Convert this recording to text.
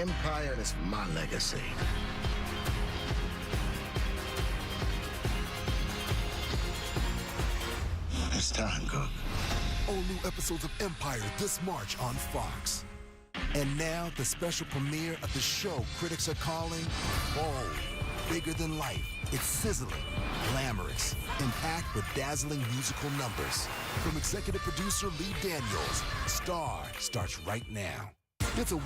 Empire is my legacy. It's time, Cook. All new episodes of Empire this March on Fox. And now, the special premiere of the show critics are calling bold, bigger than life. It's sizzling, glamorous, and packed with dazzling musical numbers. From executive producer Lee Daniels, Star starts right now. It's a